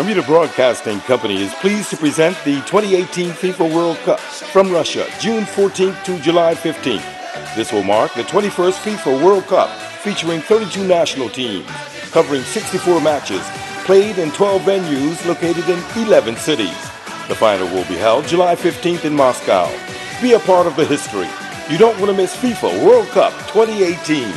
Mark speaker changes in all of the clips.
Speaker 1: Bermuda Broadcasting Company is pleased to present the 2018 FIFA World Cup from Russia, June 14th to July 15th. This will mark the 21st FIFA World Cup, featuring 32 national teams, covering 64 matches, played in 12 venues located in 11 cities. The final will be held July 15th in Moscow. Be a part of the history. You don't want to miss FIFA World Cup 2018.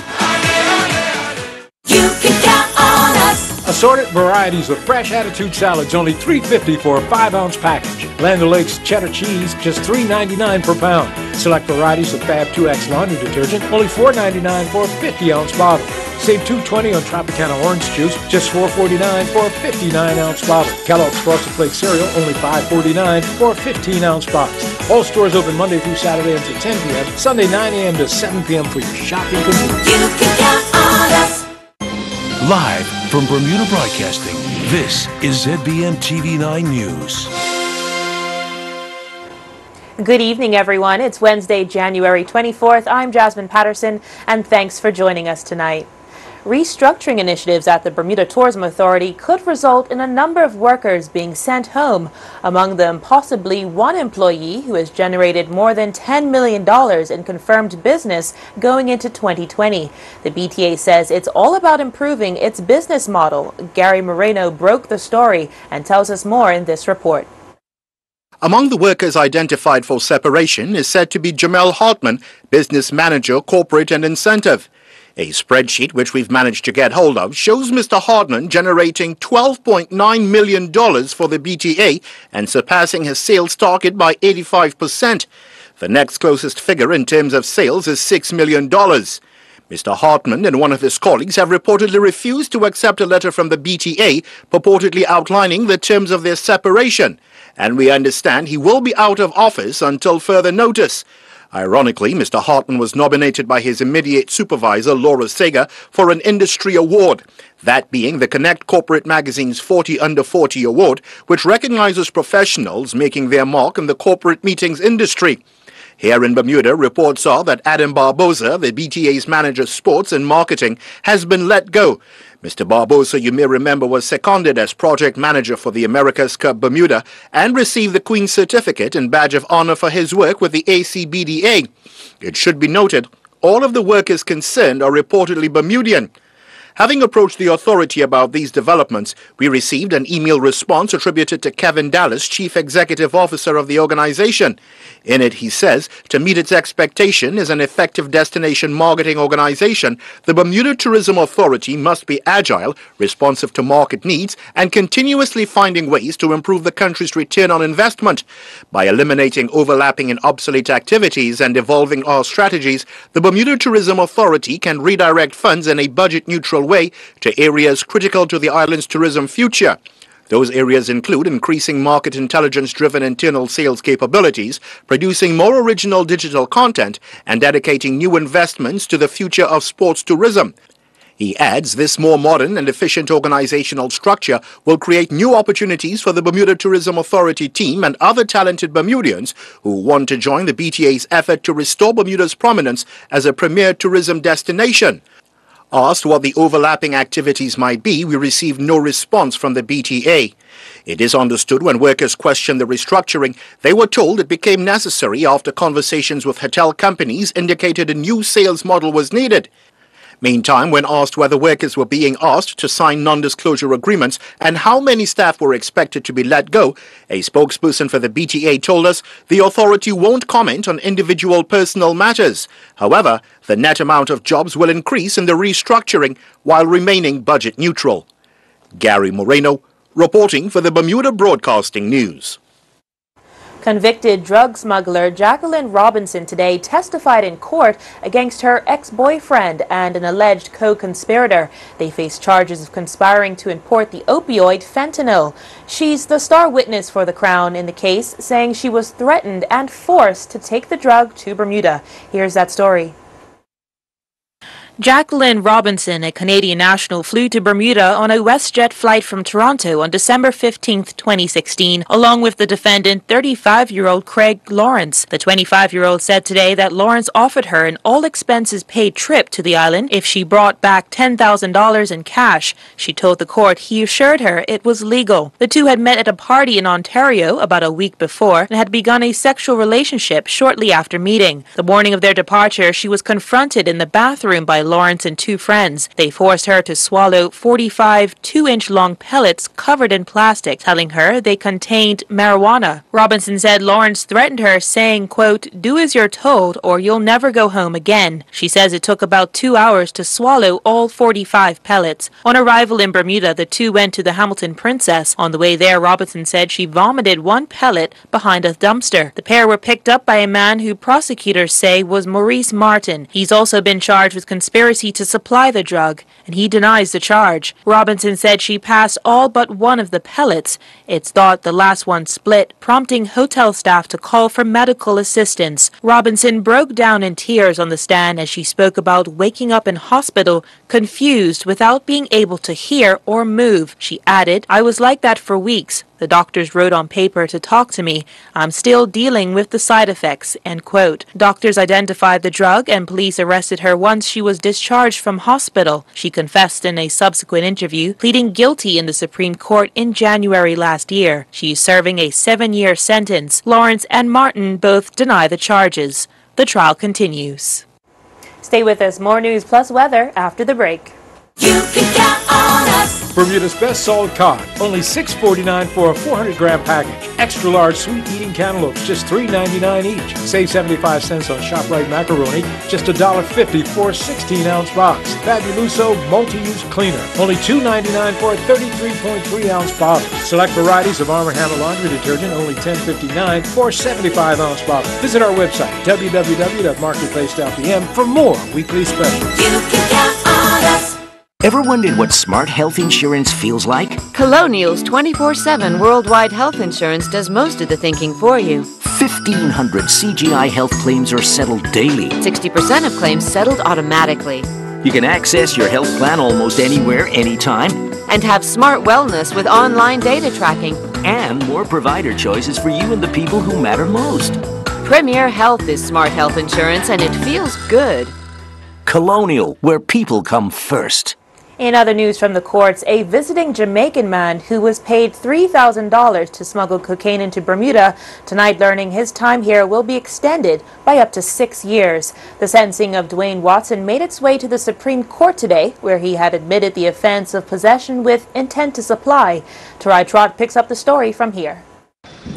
Speaker 2: You can count on us.
Speaker 3: Assorted varieties of fresh attitude salads, only $3.50 for a 5-ounce package. Land O'Lakes cheddar cheese, just $3.99 per pound. Select varieties of Fab 2X laundry detergent, only $4.99 for a 50-ounce bottle. Save $2.20 on Tropicana orange juice, just $4.49 for a 59-ounce bottle. Kellogg's Frosted Flakes cereal, only $5.49 for a 15-ounce box. All stores open Monday through Saturday until 10 p.m., Sunday 9 a.m. to 7 p.m. for your shopping convenience.
Speaker 2: You can count on us.
Speaker 4: Live from Bermuda Broadcasting, this is ZBM TV9 News.
Speaker 5: Good evening, everyone. It's Wednesday, January 24th. I'm Jasmine Patterson, and thanks for joining us tonight. Restructuring initiatives at the Bermuda Tourism Authority could result in a number of workers being sent home, among them possibly one employee who has generated more than $10 million in confirmed business going into 2020. The BTA says it's all about improving its business model. Gary Moreno broke the story and tells us more in this report.
Speaker 6: Among the workers identified for separation is said to be Jamel Hartman, Business Manager, Corporate and Incentive. A spreadsheet which we've managed to get hold of shows Mr. Hartman generating $12.9 million for the BTA and surpassing his sales target by 85%. The next closest figure in terms of sales is $6 million. Mr. Hartman and one of his colleagues have reportedly refused to accept a letter from the BTA purportedly outlining the terms of their separation, and we understand he will be out of office until further notice. Ironically, Mr. Hartman was nominated by his immediate supervisor, Laura Sager, for an industry award, that being the Connect Corporate Magazine's 40 Under 40 award, which recognizes professionals making their mark in the corporate meetings industry. Here in Bermuda, reports are that Adam Barbosa, the BTA's manager of sports and marketing, has been let go. Mr. Barbosa, you may remember, was seconded as project manager for the America's Cup Bermuda and received the Queen's Certificate and Badge of Honor for his work with the ACBDA. It should be noted, all of the workers concerned are reportedly Bermudian. Having approached the authority about these developments, we received an email response attributed to Kevin Dallas, Chief Executive Officer of the organization. In it, he says, to meet its expectation as an effective destination marketing organization, the Bermuda Tourism Authority must be agile, responsive to market needs, and continuously finding ways to improve the country's return on investment. By eliminating overlapping and obsolete activities and evolving our strategies, the Bermuda Tourism Authority can redirect funds in a budget-neutral way to areas critical to the island's tourism future. Those areas include increasing market intelligence-driven internal sales capabilities, producing more original digital content, and dedicating new investments to the future of sports tourism. He adds this more modern and efficient organizational structure will create new opportunities for the Bermuda Tourism Authority team and other talented Bermudians who want to join the BTA's effort to restore Bermuda's prominence as a premier tourism destination. Asked what the overlapping activities might be, we received no response from the BTA. It is understood when workers questioned the restructuring, they were told it became necessary after conversations with hotel companies indicated a new sales model was needed. Meantime, when asked whether workers were being asked to sign non-disclosure agreements and how many staff were expected to be let go, a spokesperson for the BTA told us the authority won't comment on individual personal matters. However, the net amount of jobs will increase in the restructuring while remaining budget neutral. Gary Moreno, reporting for the Bermuda Broadcasting News.
Speaker 5: Convicted drug smuggler Jacqueline Robinson today testified in court against her ex-boyfriend and an alleged co-conspirator. They face charges of conspiring to import the opioid fentanyl. She's the star witness for the Crown in the case, saying she was threatened and forced to take the drug to Bermuda. Here's that story. Jacqueline Robinson, a Canadian national, flew to Bermuda on a WestJet flight from Toronto on December 15, 2016, along with the defendant, 35-year-old Craig Lawrence. The 25-year-old said today that Lawrence offered her an all-expenses-paid trip to the island if she brought back $10,000 in cash. She told the court he assured her it was legal. The two had met at a party in Ontario about a week before and had begun a sexual relationship shortly after meeting. The morning of their departure, she was confronted in the bathroom by Lawrence and two friends. They forced her to swallow 45 2-inch long pellets covered in plastic, telling her they contained marijuana. Robinson said Lawrence threatened her, saying, quote, "Do as you're told or you'll never go home again." She says it took about 2 hours to swallow all 45 pellets. On arrival in Bermuda, the two went to the Hamilton Princess. On the way there, Robinson said she vomited one pellet behind a dumpster. The pair were picked up by a man who prosecutors say was Maurice Martin. He's also been charged with conspiracy to supply the drug, and he denies the charge. Robinson said she passed all but one of the pellets. It's thought the last one split, prompting hotel staff to call for medical assistance. Robinson broke down in tears on the stand as she spoke about waking up in hospital, confused without being able to hear or move. She added, "I was like that for weeks. The doctors wrote on paper to talk to me. I'm still dealing with the side effects," end quote. Doctors identified the drug and police arrested her once she was discharged from hospital. She confessed in a subsequent interview, pleading guilty in the Supreme Court in January last year. She is serving a 7-year sentence. Lawrence and Martin both deny the charges. The trial continues. Stay with us. More news plus weather after the break.
Speaker 2: You can count on us.
Speaker 3: Bermuda's best solid cod, only $6.49 for a 400-gram package. Extra large sweet eating cantaloupes, just $3.99 each. Save 75 cents on ShopRite macaroni, just $1.50 for a 16-ounce box. Fabuloso multi-use cleaner, only $2.99 for a 33.3-ounce bottle. Select varieties of Arm & Hammer laundry detergent, only $10.59 for a 75-ounce bottle. Visit our website, www.marketplace.pm, for more weekly specials.
Speaker 2: You can count on us.
Speaker 7: Ever wondered what smart health insurance feels like?
Speaker 8: Colonial's 24/7 worldwide health insurance does most of the thinking for you.
Speaker 7: 1,500 CGI health claims are settled daily.
Speaker 8: 60% of claims settled automatically.
Speaker 7: You can access your health plan almost anywhere, anytime.
Speaker 8: And have smart wellness with online data tracking.
Speaker 7: And more provider choices for you and the people who matter most.
Speaker 8: Premier Health is smart health insurance, and it feels good.
Speaker 7: Colonial, where people come first.
Speaker 5: In other news from the courts, a visiting Jamaican man who was paid $3,000 to smuggle cocaine into Bermuda, tonight learning his time here will be extended by up to 6 years. The sentencing of Dwayne Watson made its way to the Supreme Court today, where he had admitted the offense of possession with intent to supply. Tarai Trott picks up the story from here.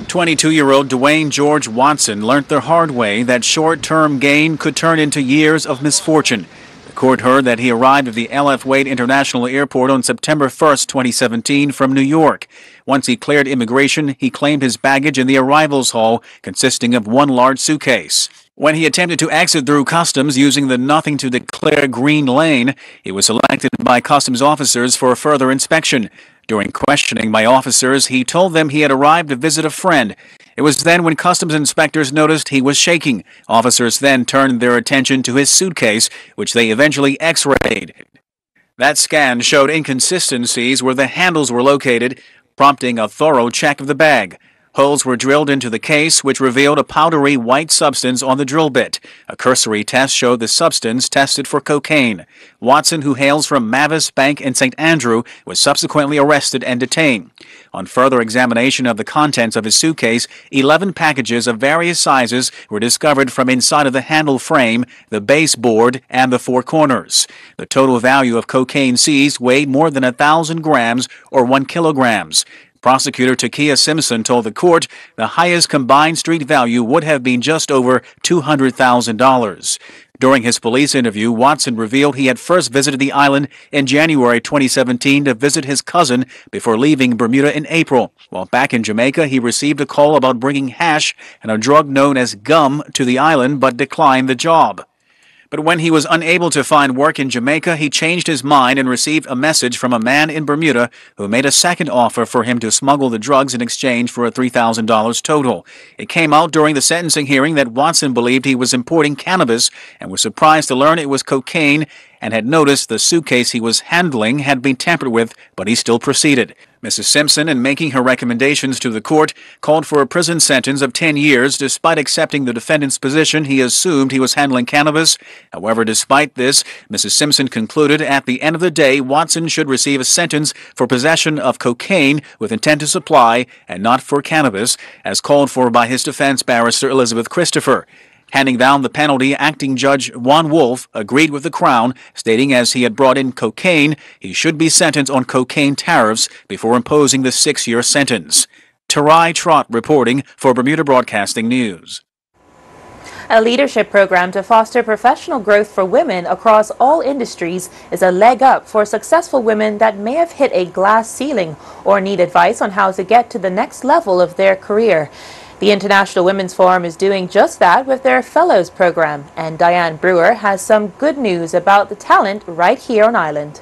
Speaker 9: 22-year-old Dwayne George Watson learned the hard way that short-term gain could turn into years of misfortune. The court heard that he arrived at the L.F. Wade International Airport on September 1st, 2017 from New York. Once he cleared immigration, he claimed his baggage in the arrivals hall, consisting of one large suitcase. When he attempted to exit through customs using the nothing to declare green lane, he was selected by customs officers for further inspection. During questioning by officers, he told them he had arrived to visit a friend. It was then when customs inspectors noticed he was shaking. Officers then turned their attention to his suitcase, which they eventually x-rayed. That scan showed inconsistencies where the handles were located, prompting a thorough check of the bag. Holes were drilled into the case, which revealed a powdery white substance on the drill bit. A cursory test showed the substance tested for cocaine. Watson, who hails from Mavis Bank in St. Andrew, was subsequently arrested and detained. On further examination of the contents of his suitcase, 11 packages of various sizes were discovered from inside of the handle frame, the baseboard, and the four corners. The total value of cocaine seized weighed more than 1,000 grams or 1 kilogram. Prosecutor Takia Simpson told the court the highest combined street value would have been just over $200,000. During his police interview, Watson revealed he had first visited the island in January 2017 to visit his cousin before leaving Bermuda in April. While back in Jamaica, he received a call about bringing hash and a drug known as gum to the island but declined the job. But when he was unable to find work in Jamaica, he changed his mind and received a message from a man in Bermuda who made a second offer for him to smuggle the drugs in exchange for a $3,000 total. It came out during the sentencing hearing that Watson believed he was importing cannabis and was surprised to learn it was cocaine and had noticed the suitcase he was handling had been tampered with, but he still proceeded. Mrs. Simpson, in making her recommendations to the court, called for a prison sentence of 10 years despite accepting the defendant's position he assumed he was handling cannabis. However, despite this, Mrs. Simpson concluded at the end of the day Watson should receive a sentence for possession of cocaine with intent to supply and not for cannabis, as called for by his defense barrister Elizabeth Christopher. Handing down the penalty, acting judge Juan Wolf agreed with the Crown, stating as he had brought in cocaine, he should be sentenced on cocaine tariffs before imposing the 6-year sentence. Tarai Trott reporting for Bermuda Broadcasting News.
Speaker 5: A leadership program to foster professional growth for women across all industries is a leg up for successful women that may have hit a glass ceiling or need advice on how to get to the next level of their career. The International Women's Forum is doing just that with their Fellows program, and Diane Brewer has some good news about the talent right here on island.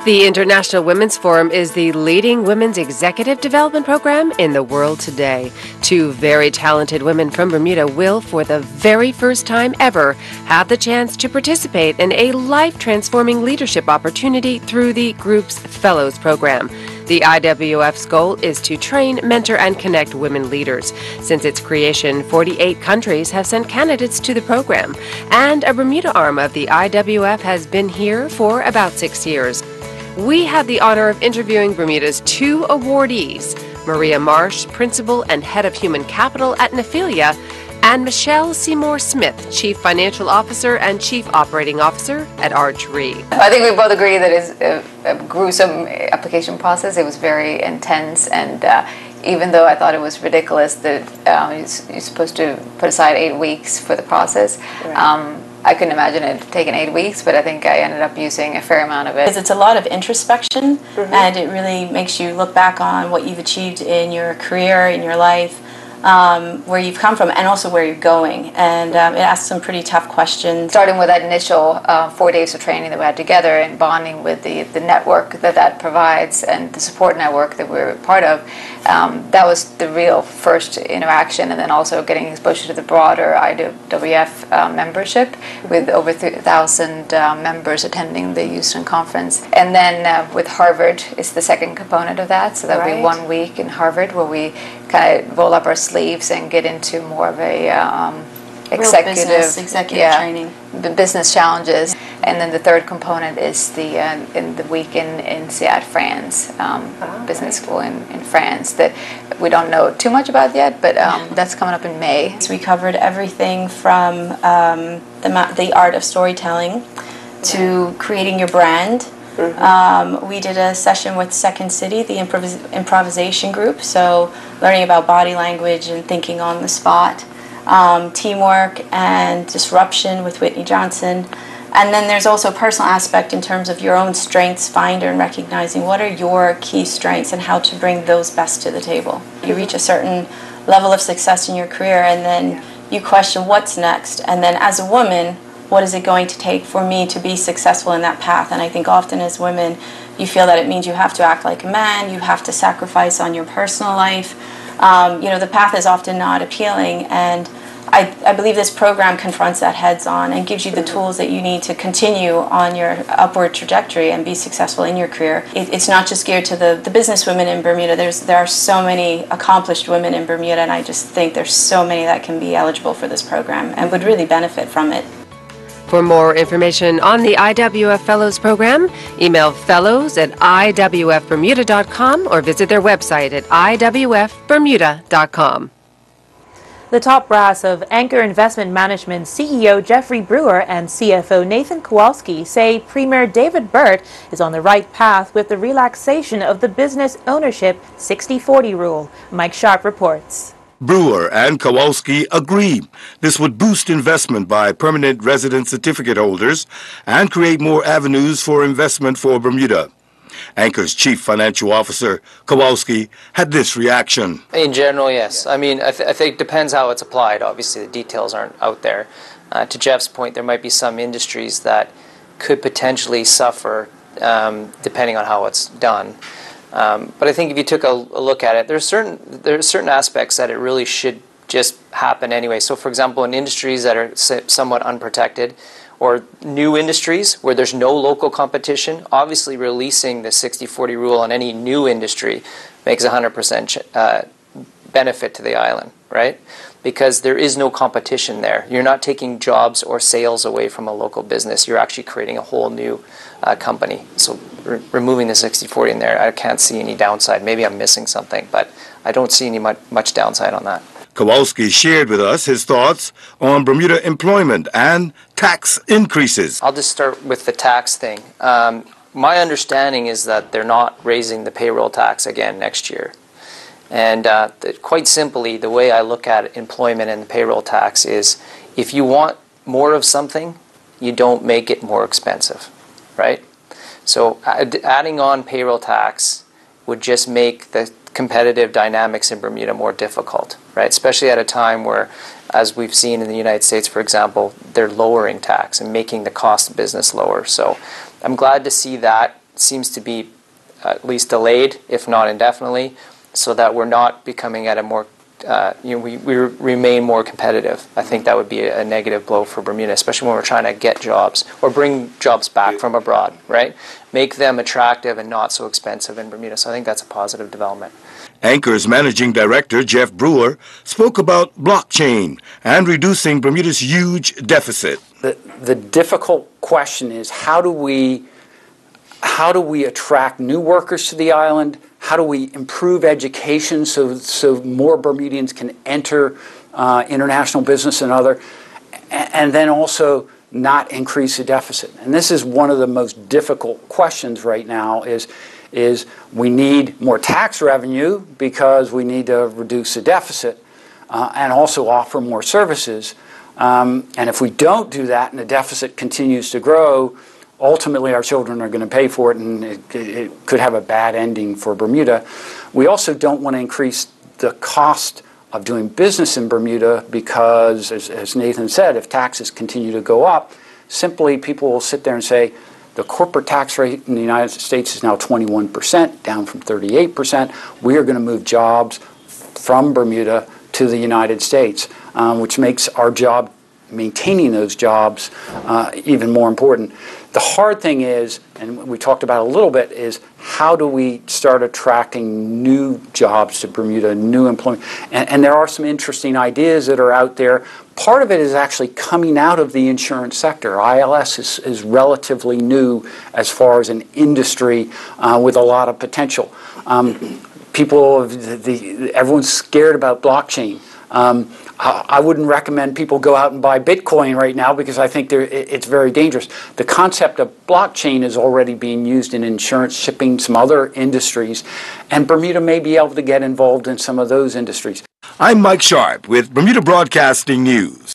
Speaker 10: The International Women's Forum is the leading women's executive development program in the world today. 2 very talented women from Bermuda will, for the very first time ever, have the chance to participate in a life-transforming leadership opportunity through the group's Fellows program. The IWF's goal is to train, mentor, and connect women leaders. Since its creation, 48 countries have sent candidates to the program, and a Bermuda arm of the IWF has been here for about 6 years. We had the honor of interviewing Bermuda's 2 awardees, Maria Marsh, Principal and Head of Human Capital at Nephilia, and Michelle Seymour Smith, Chief Financial Officer and Chief Operating Officer at Arch Re.
Speaker 11: I think we both agree that it's a gruesome application process. It was very intense, and even though I thought it was ridiculous that you're supposed to put aside 8 weeks for the process, right. I couldn't imagine it taking 8 weeks, but I think I ended up using a fair amount of it.
Speaker 12: Because it's a lot of introspection, and it really makes you look back on what you've achieved in your career, in your life, where you've come from, and also where you're going. And it asks some pretty tough questions.
Speaker 11: Starting with that initial 4 days of training that we had together, and bonding with the network that provides, and the support network that we're part of, that was the real first interaction. And then also getting exposure to the broader IWF membership, with over 3,000 members attending the Houston conference. And then with Harvard is the second component of that. So that'll be 1 week in Harvard, where we kind of roll up our sleeves and get into more of a executive
Speaker 12: training,
Speaker 11: the business challenges. And then the third component is in the week in Seat, France, business school in France, that we don't know too much about yet, but that's coming up in May.
Speaker 12: So we covered everything from the art of storytelling to creating your brand. We did a session with Second City, the improvisation group, so learning about body language and thinking on the spot, teamwork and disruption with Whitney Johnson. And then there's also a personal aspect in terms of your own strengths finder and recognizing what are your key strengths and how to bring those best to the table. You reach a certain level of success in your career, and then you question what's next, and then as a woman, what is it going to take for me to be successful in that path? And I think often as women, you feel that it means you have to act like a man, you have to sacrifice on your personal life. The path is often not appealing, and I believe this program confronts that heads on and gives you the tools that you need to continue on your upward trajectory and be successful in your career. It's not just geared to the business women in Bermuda. There are so many accomplished women in Bermuda, and I just think there's so many that can be eligible for this program and would really benefit from it.
Speaker 10: For more information on the IWF Fellows program, email fellows@iwfbermuda.com or visit their website at iwfbermuda.com.
Speaker 5: The top brass of Anchor Investment Management CEO Jeffrey Brewer and CFO Nathan Kowalski say Premier David Burt is on the right path with the relaxation of the business ownership 60-40 rule. Mike Sharp reports.
Speaker 1: Brewer and Kowalski agree this would boost investment by permanent resident certificate holders and create more avenues for investment for Bermuda. Anchor's chief financial officer, Kowalski, had this reaction.
Speaker 13: In general, yes. I mean, I think it depends how it's applied. Obviously, the details aren't out there. To Jeff's point, there might be some industries that could potentially suffer depending on how it's done. But I think if you took a look at it, there are certain aspects that it really should just happen anyway. So for example, in industries that are somewhat unprotected, or new industries where there's no local competition, obviously releasing the 60-40 rule on any new industry makes 100% benefit to the island, right? Because there is no competition there. You're not taking jobs or sales away from a local business. You're actually creating a whole new company. So removing the 60-40 in there, I can't see any downside. Maybe I'm missing something, but I don't see any much downside on that.
Speaker 1: Kowalski shared with us his thoughts on Bermuda employment and tax increases.
Speaker 13: I'll just start with the tax thing. My understanding is that they're not raising the payroll tax again next year. And quite simply, the way I look at employment and the payroll tax is if you want more of something, you don't make it more expensive, right? So adding on payroll tax would just make the competitive dynamics in Bermuda more difficult, right? Especially at a time where, as we've seen in the United States, for example, they're lowering tax and making the cost of business lower. So I'm glad to see that seems to be at least delayed, if not indefinitely, so that we're not becoming at a more, we remain more competitive. I think that would be a negative blow for Bermuda, especially when we're trying to get jobs or bring jobs back from abroad, right? Make them attractive and not so expensive in Bermuda. So I think that's a positive development.
Speaker 1: Anchor's managing director, Jeff Brewer, spoke about blockchain and reducing Bermuda's huge deficit.
Speaker 14: The difficult question is how do we attract new workers to the island? How do we improve education so more Bermudians can enter international business and then also not increase the deficit? And this is one of the most difficult questions right now is we need more tax revenue because we need to reduce the deficit and also offer more services. And if we don't do that and the deficit continues to grow, ultimately our children are going to pay for it, and it could have a bad ending for Bermuda. We also don't want to increase the cost of doing business in Bermuda because, as Nathan said, if taxes continue to go up, simply people will sit there and say, the corporate tax rate in the United States is now 21%, down from 38%. We are going to move jobs from Bermuda to the United States, which makes our job maintaining those jobs even more important. The hard thing is, and we talked about it a little bit, is how do we start attracting new jobs to Bermuda, new employment? And there are some interesting ideas that are out there. Part of it is actually coming out of the insurance sector. ILS is relatively new as far as an industry with a lot of potential. Everyone's scared about blockchain. I wouldn't recommend people go out and buy Bitcoin right now because I think it's very dangerous. The concept of blockchain is already being used in insurance, shipping, some other industries, and Bermuda may be able to get involved in some of those industries.
Speaker 1: I'm Mike Sharp with Bermuda Broadcasting News.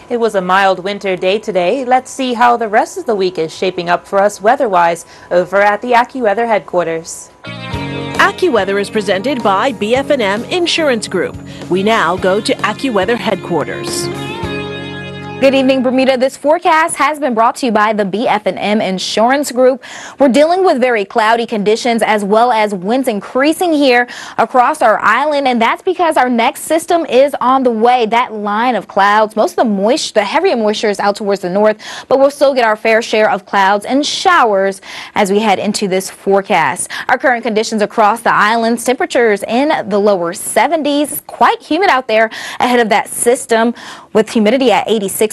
Speaker 5: It was a mild winter day today. Let's see how the rest of the week is shaping up for us weather-wise over at the AccuWeather headquarters.
Speaker 15: AccuWeather is presented by BF&M Insurance Group. We now go to AccuWeather headquarters.
Speaker 16: Good evening, Bermuda. This forecast has been brought to you by the BF&M Insurance Group. We're dealing with very cloudy conditions as well as winds increasing here across our island, and that's because our next system is on the way. That line of clouds, most of the heavier moisture is out towards the north, but we'll still get our fair share of clouds and showers as we head into this forecast. Our current conditions across the islands, temperatures in the lower 70s, quite humid out there ahead of that system with humidity at 86%.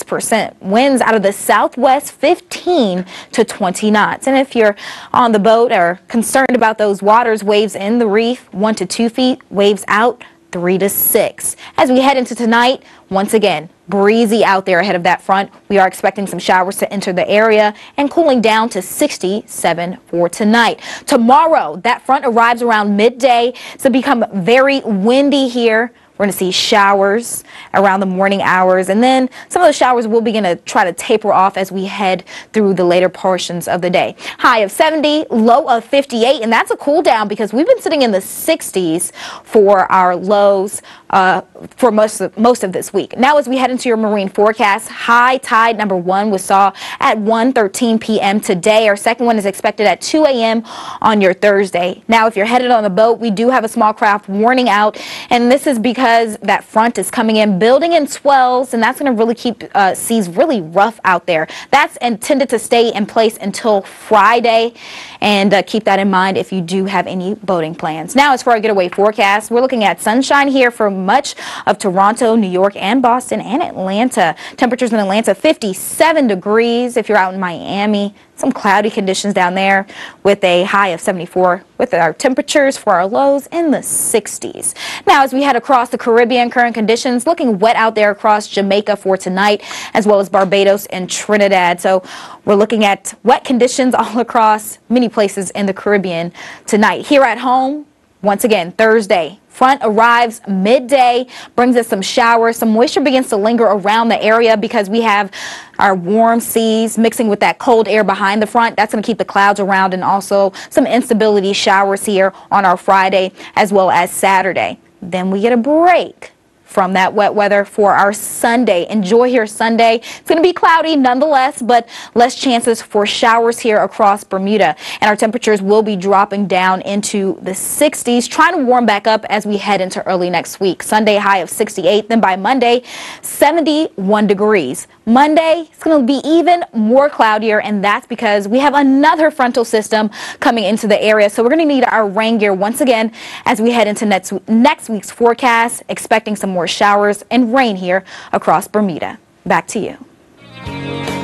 Speaker 16: Winds out of the southwest 15 to 20 knots. And if you're on the boat or concerned about those waters, waves in the reef 1 to 2 feet, waves out 3 to 6. As we head into tonight, once again, breezy out there ahead of that front. We are expecting some showers to enter the area and cooling down to 67 for tonight. Tomorrow, that front arrives around midday, so become very windy here. We're going to see showers around the morning hours, and then some of the showers will begin to try to taper off as we head through the later portions of the day. High of 70, low of 58, and that's a cool down because we've been sitting in the 60s for our lows for most of this week. Now, as we head into your marine forecast, high tide number 1 was saw at 1:13 p.m. today. Our second one is expected at 2 a.m. on your Thursday. Now, if you're headed on a boat, we do have a small craft warning out, and this is because that front is coming in, building in swells, and that's going to really keep seas really rough out there. That's intended to stay in place until Friday, and keep that in mind if you do have any boating plans. Now, as for our getaway forecast, we're looking at sunshine here for much of Toronto, New York, and Boston, and Atlanta. Temperatures in Atlanta, 57 degrees. If you're out in Miami, some cloudy conditions down there with a high of 74, with our temperatures for our lows in the 60s. Now, as we head across the Caribbean, current conditions looking wet out there across Jamaica for tonight, as well as Barbados and Trinidad. So we're looking at wet conditions all across many places in the Caribbean tonight. Here at home, once again, Thursday, front arrives midday, brings us some showers. Some moisture begins to linger around the area because we have our warm seas mixing with that cold air behind the front. That's going to keep the clouds around, and also some instability showers here on our Friday as well as Saturday. Then we get a break from that wet weather for our Sunday. Enjoy your Sunday. It's going to be cloudy nonetheless, but less chances for showers here across Bermuda. And our temperatures will be dropping down into the 60s, trying to warm back up as we head into early next week. Sunday high of 68, then by Monday, 71 degrees. Monday, it's going to be even more cloudier, and that's because we have another frontal system coming into the area. So we're going to need our rain gear once again as we head into next week's forecast, expecting some more showers and rain here across Bermuda. Back to you.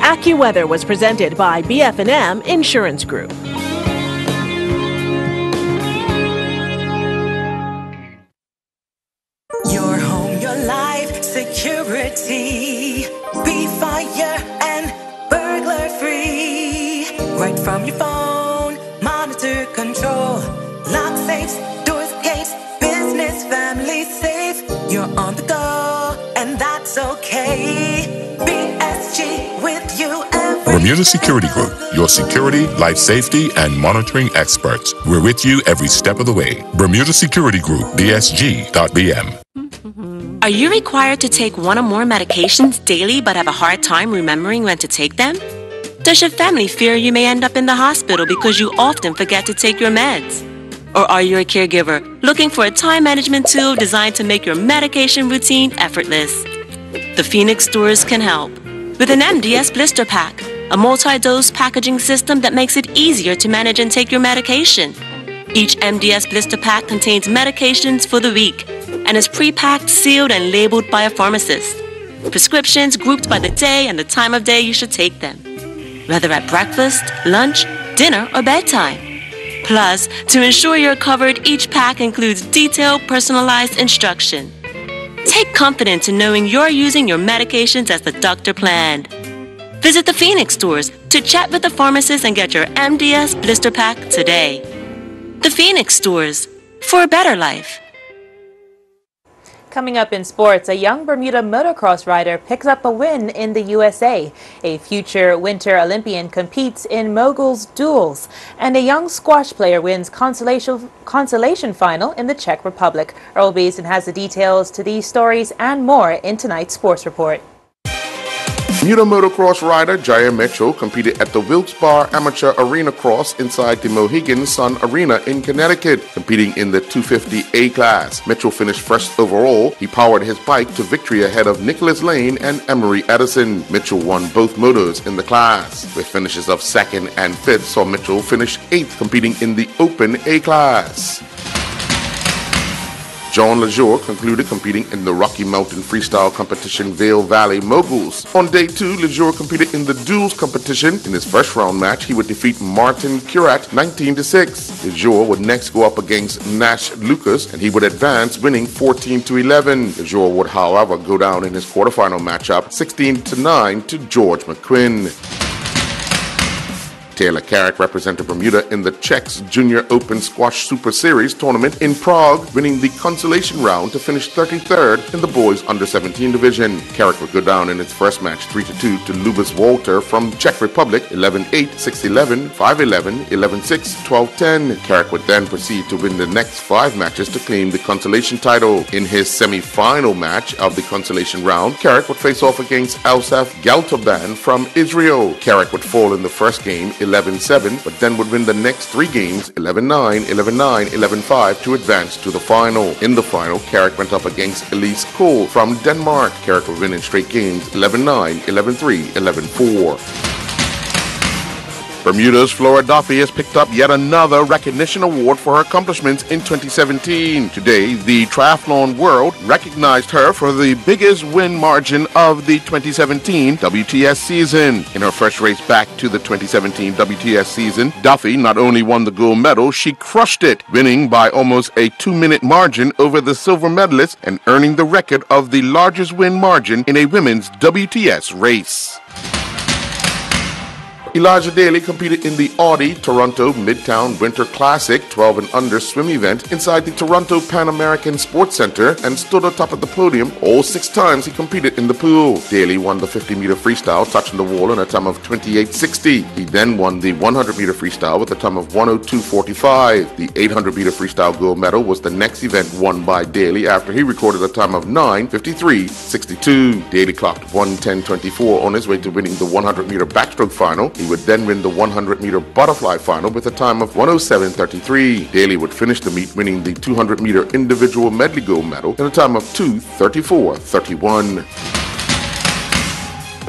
Speaker 15: AccuWeather was presented by BF&M Insurance Group.
Speaker 2: Your home, your life, security. Be fire and burglar free. Right from your phone, monitor, control. Lock safes, doors, gates, business, family safe. You're on the go, and that's okay. BSG with you every
Speaker 17: Bermuda Security Group, your security, life safety, and monitoring experts. We're with you every step of the way. Bermuda Security Group, BSG.BM.
Speaker 18: Are you required to take one or more medications daily but have a hard time remembering when to take them? Does your family fear you may end up in the hospital because you often forget to take your meds? Or are you a caregiver looking for a time management tool designed to make your medication routine effortless? The Phoenix stores can help. With an MDS blister pack, a multi-dose packaging system that makes it easier to manage and take your medication. Each MDS blister pack contains medications for the week and is pre-packed, sealed, and labeled by a pharmacist. Prescriptions grouped by the day and the time of day you should take them, whether at breakfast, lunch, dinner, or bedtime. Plus, to ensure you're covered, each pack includes detailed, personalized instruction. Take confidence in knowing you're using your medications as the doctor planned. Visit the Phoenix stores to chat with the pharmacist and get your MDS blister pack today. The Phoenix stores, for a better life.
Speaker 5: Coming up in sports, a young Bermuda motocross rider picks up a win in the USA. A future Winter Olympian competes in moguls duels. And a young squash player wins consolation final in the Czech Republic. Earl Beeson has the details to these stories and more in tonight's sports report.
Speaker 19: Bermuda motocross rider Jair Mitchell competed at the Wilkes-Barre Amateur Arena Cross inside the Mohegan Sun Arena in Connecticut, competing in the 250A class. Mitchell finished first overall. He powered his bike to victory ahead of Nicholas Lane and Emery Edison. Mitchell won both motos in the class. With finishes of 2nd and 5th saw Mitchell finish 8th, competing in the Open A class. John Lejour concluded competing in the Rocky Mountain Freestyle Competition Vail Valley Moguls. On day 2, Lejour competed in the duels competition. In his first round match, he would defeat Martin Curat 19-6. Lejour would next go up against Nash Lucas, and he would advance, winning 14-11. Lejour would, however, go down in his quarterfinal matchup 16-9 to George McQuinn. Taylor Carrick represented Bermuda in the Czechs Junior Open Squash Super Series tournament in Prague, winning the consolation round to finish 33rd in the boys under-17 division. Carrick would go down in its first match 3-2 to Lubis Walter from Czech Republic, 11-8, 6-11, 5-11, 11-6, 12-10. Carrick would then proceed to win the next 5 matches to claim the consolation title. In his semi-final match of the consolation round, Carrick would face off against Elsaf Galtoban from Israel. Carrick would fall in the first game 11-7, but then would win the next 3 games 11-9, 11-9, 11-5 to advance to the final. In the final, Carrick went up against Elise Cole from Denmark. Carrick would win in straight games 11-9, 11-3, 11-4. Bermuda's Flora Duffy has picked up yet another recognition award for her accomplishments in 2017. Today, the triathlon world recognized her for the biggest win margin of the 2017 WTS season. In her first race back to the 2017 WTS season, Duffy not only won the gold medal, she crushed it, winning by almost a 2-minute margin over the silver medalist and earning the record of the largest win margin in a women's WTS race. Elijah Daly competed in the Audi Toronto Midtown Winter Classic 12 and under swim event inside the Toronto Pan American Sports Center and stood atop of the podium all 6 times he competed in the pool. Daly won the 50-meter freestyle, touching the wall in a time of 28.60. He then won the 100-meter freestyle with a time of 102.45. The 800-meter freestyle gold medal was the next event won by Daly after he recorded a time of 9:53.62. Daly clocked 1:10.24 on his way to winning the 100-meter backstroke final. He would then win the 100-meter butterfly final with a time of 1:07.33. Daly would finish the meet winning the 200-meter individual medley gold medal in a time of 2:34.31.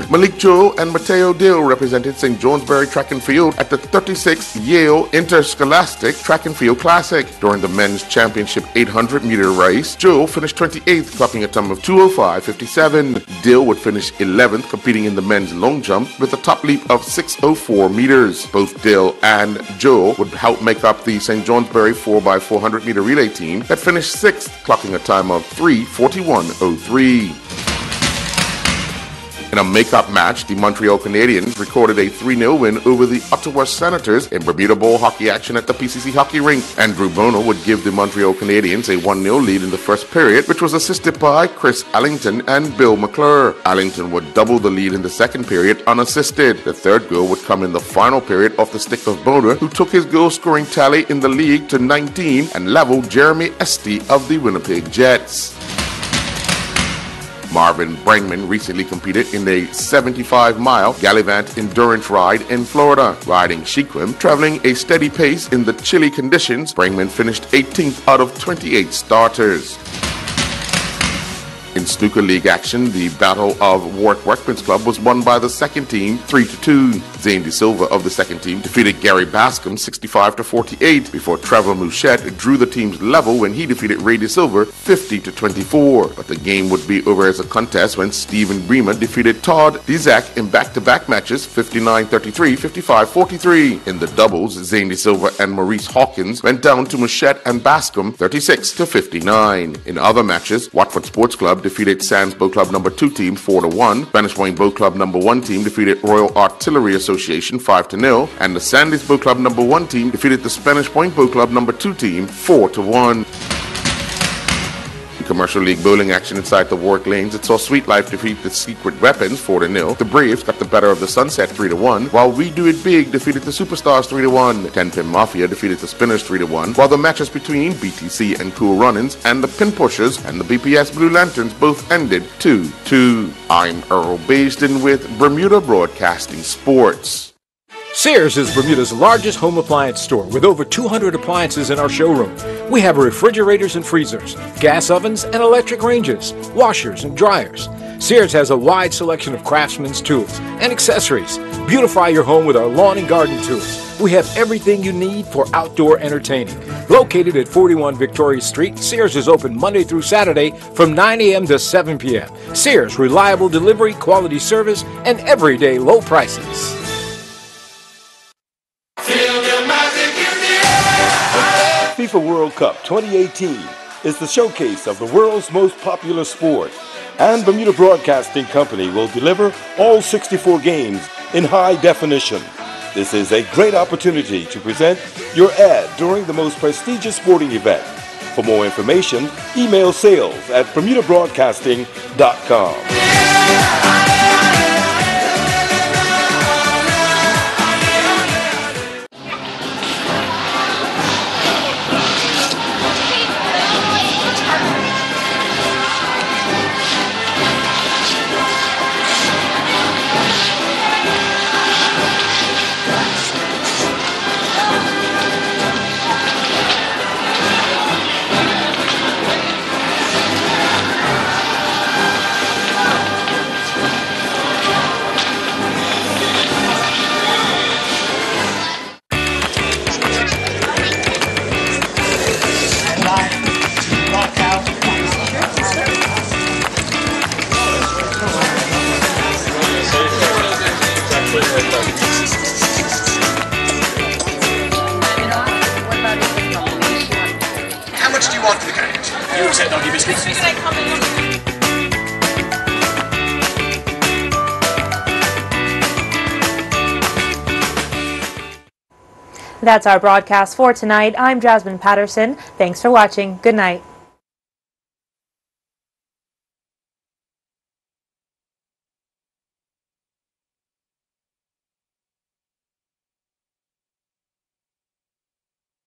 Speaker 19: Malik Joe and Mateo Dill represented St. Johnsbury Track and Field at the 36th Yale Interscholastic Track and Field Classic. During the men's championship 800-meter race, Joe finished 28th, clocking a time of 2:05.57. Dill would finish 11th, competing in the men's long jump with a top leap of 6:04 meters. Both Dill and Joe would help make up the St. Johnsbury 4x400-meter relay team that finished 6th, clocking a time of 3:41.03. In a make-up match, the Montreal Canadiens recorded a 3-0 win over the Ottawa Senators in Bermuda ball hockey action at the PCC hockey rink. Andrew Bono would give the Montreal Canadiens a 1-0 lead in the first period, which was assisted by Chris Allington and Bill McClure. Allington would double the lead in the second period unassisted. The third goal would come in the final period off the stick of Bono, who took his goal-scoring tally in the league to 19 and leveled Jeremy Esty of the Winnipeg Jets. Marvin Brangman recently competed in a 75-mile Gallivant endurance ride in Florida. Riding Shequim, traveling a steady pace in the chilly conditions, Brangman finished 18th out of 28 starters. In snooker league action, the Battle of Warwick Workmen's Club was won by the second team 3-2. Zane De Silva of the second team defeated Gary Bascom 65-48 before Trevor Mouchette drew the team's level when he defeated Ray De Silva 50-24. But the game would be over as a contest when Stephen Bremer defeated Todd Dizak in back-to-back matches 59-33, 55-43. In the doubles, Zane De Silva and Maurice Hawkins went down to Mouchette and Bascom 36-59. In other matches, Watford Sports Club defeated Sands Boat Club No. 2 team 4-1. Spanish Point Boat Club No. 1 team defeated Royal Artillery Association 5-0. And the Sandys Boat Club No. 1 team defeated the Spanish Point Boat Club No. 2 team 4-1. Commercial League bowling action inside the Warwick lanes, it saw Sweet Life defeat the Secret Weapons 4-0. The Braves got the better of the Sunset 3-1, while We Do It Big defeated the Superstars 3-1. 10 Pin Mafia defeated the Spinners 3-1, while the matches between BTC and Cool Runnings and the Pin Pushers and the BPS Blue Lanterns both ended 2-2. I'm Earl Basden with Bermuda Broadcasting Sports.
Speaker 3: Sears is Bermuda's largest home appliance store with over 200 appliances in our showroom. We have refrigerators and freezers, gas ovens and electric ranges, washers and dryers. Sears has a wide selection of craftsman's tools and accessories. Beautify your home with our lawn and garden tools. We have everything you need for outdoor entertaining. Located at 41 Victoria Street, Sears is open Monday through Saturday from 9 a.m. to 7 p.m. Sears, reliable delivery, quality service, and everyday low prices.
Speaker 1: FIFA World Cup 2018 is the showcase of the world's most popular sport, and Bermuda Broadcasting Company will deliver all 64 games in high definition. This is a great opportunity to present your ad during the most prestigious sporting event. For more information, email sales@bermudabroadcasting.com.
Speaker 20: How much do you want for the carriage? You accept doggy biscuits?
Speaker 5: That's our broadcast for tonight. I'm Jasmine Patterson. Thanks for watching. Good night.